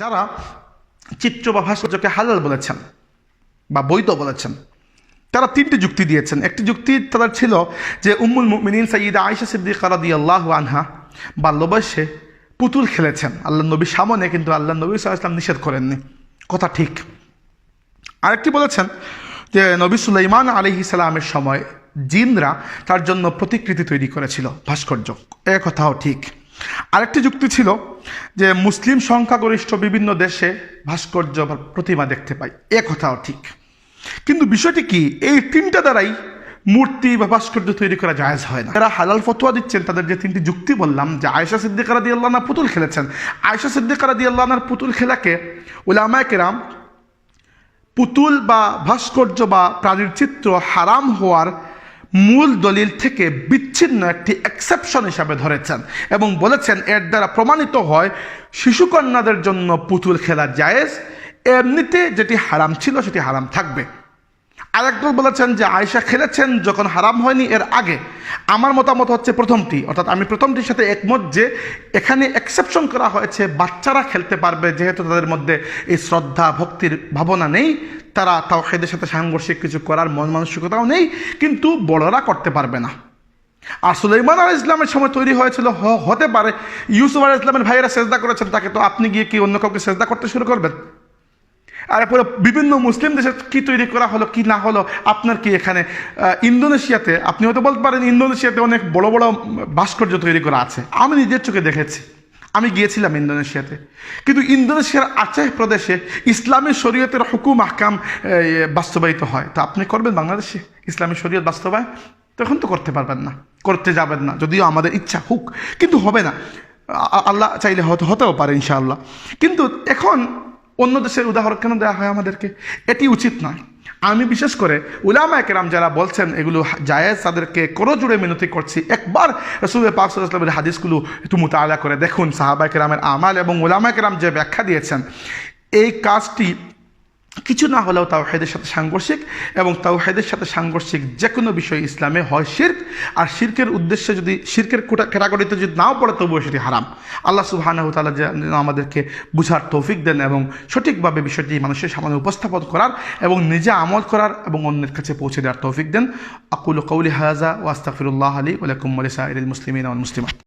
যারা চিত্র বা ভাস্কর্যকে হালাল বলেছেন বা বৈধ বলেছেন তারা তিনটি যুক্তি দিয়েছেন। একটি যুক্তি তাদের ছিল যে উম্মুল মুমিনিন সাইয়্যিদা আয়েশা সিদ্দিকা রাদিয়াল্লাহু আনহা বাল্যবয়সে পুতুল খেলেছেন আল্লাহ নবীর সামনে, কিন্তু আল্লাহ নবী সাল্লাল্লাহু আলাইহি ওয়াসাল্লাম নিষেধ করেননি। কথা ঠিক। আরেকটি বলেছেন যে নবী সুলাইমান আলাইহিস সালামের সময় জিনরা তার জন্য প্রতিকৃতি তৈরি করেছিল ভাস্কর্য, এ কথাও ঠিক। আরেকটি যুক্তি ছিল যে মুসলিম সংখ্যাগরিষ্ঠ বিভিন্ন দেশে ভাস্কর্য বা প্রতিমা দেখতে পাই, এ কথাও ঠিক। কিন্তু বিষয়টি কি, এই তিনটা দ্বারাই মূর্তি বা ভাস্কর্য তৈরি করা জায়েজ হয় না। যারা হালাল ফতোয়া দিচ্ছেন তাদের যে তিনটি যুক্তি বললাম, যে আয়েশা সিদ্দিকা রাদিয়াল্লাহু আনহা পুতুল খেলেছেন, আয়েশা সিদ্দিকা রাদিয়াল্লাহু আনহার পুতুল খেলাকে উলামায়ে কেরাম পুতুল বা ভাস্কর্য বা প্রাণীর চিত্র হারাম হওয়ার মূল দলিল থেকে বিচ্ছিন্ন একটি এক্সেপশন হিসাবে ধরেছেন এবং বলেছেন এর দ্বারা প্রমাণিত হয় শিশুকন্যাদের জন্য পুতুল খেলা জায়েজ, এমনিতে যেটি হারাম ছিল সেটি হারাম থাকবে। আরেকদল বলেছেন যে আয়েশা খেলেছেন যখন হারাম হয়নি এর আগে। আমার মতামত হচ্ছে প্রথমটি, অর্থাৎ আমি প্রথমটির সাথে একমত যে এখানে এক্সেপশন করা হয়েছে বাচ্চারা খেলতে পারবে, যেহেতু তাদের মধ্যে এই শ্রদ্ধা ভক্তির ভাবনা নেই, তারা তাওহীদের সাথে সাংঘর্ষিক কিছু করার মন মানসিকতাও নেই, কিন্তু বড়রা করতে পারবে না। আর সুলাইমান আলাইহিস সালামের সময় তৈরি হয়েছিল, হতে পারে ইউসুফ আলাইহিস সালামের ভাইয়েরা সেজদা করেছেন তাকে, তো আপনি গিয়ে কি অন্য কাউকে সেজদা করতে শুরু করবেন? আর এরপরে বিভিন্ন মুসলিম দেশে কি তৈরি করা হলো কি না হলো আপনার কি এখানে? ইন্দোনেশিয়াতে আপনি হয়তো বলতে পারেন ইন্দোনেশিয়াতে অনেক বড় বড় ভাস্কর্য তৈরি করা আছে, আমি নিজের চোখে দেখেছি, আমি গিয়েছিলাম ইন্দোনেশিয়াতে। কিন্তু ইন্দোনেশিয়ার আচেহ প্রদেশে ইসলামী শরীয়তের হুকুম আহকাম বাস্তবায়িত হয়, তো আপনি করবেন বাংলাদেশে ইসলামী শরীয়ত বাস্তবায়ন? তখন তো করতে পারবেন না, করতে যাবেন না, যদিও আমাদের ইচ্ছা হোক, কিন্তু হবে না। আল্লাহ চাইলে হতেও পারে ইনশাআল্লাহ। কিন্তু এখন অন্য দেশের উদাহরণ কেন দেওয়া হয় আমাদেরকে? এটি উচিত নয়। আমি বিশেষ করে উলামায়ে কেরাম যারা বলছেন এগুলো জায়েজ, তাদেরকে করজোড়ে মিনতি করছি, একবার রাসূল পাক সাল্লাল্লাহু আলাইহি ওয়াসাল্লামের হাদিসগুলো একটু মুতাআলা করে দেখুন, সাহাবায়ে কেরামের আমাল এবং উলামায়ে কেরাম যে ব্যাখ্যা দিয়েছেন, এই কাজটি কিছু না হলেও তাওহীদের সাথে সাংঘর্ষিক, এবং তাওহীদের সাথে সাংঘর্ষিক যে কোনো বিষয় ইসলামে হয় শিরক, আর শিরকের উদ্দেশ্যে যদি শিরকের ক্যাটাগরিতে যদি নাও পড়ে তবুও সেটি হারাম। আল্লাহ সুবহানাহু ওয়া তাআলা যেন আমাদেরকে বুঝার তৌফিক দেন এবং সঠিকভাবে বিষয়টি মানুষের সামনে উপস্থাপন করার এবং নিজে আমল করার এবং অন্যের কাছে পৌঁছে দেওয়ার তৌফিক দেন। আকুলু কওলি হাযা ওয়া আস্তাগফিরুল্লাহ লি ওয়া লাকুম ওয়া লিসাইরিল মুসলিমিনা ওয়াল মুসলিমাত।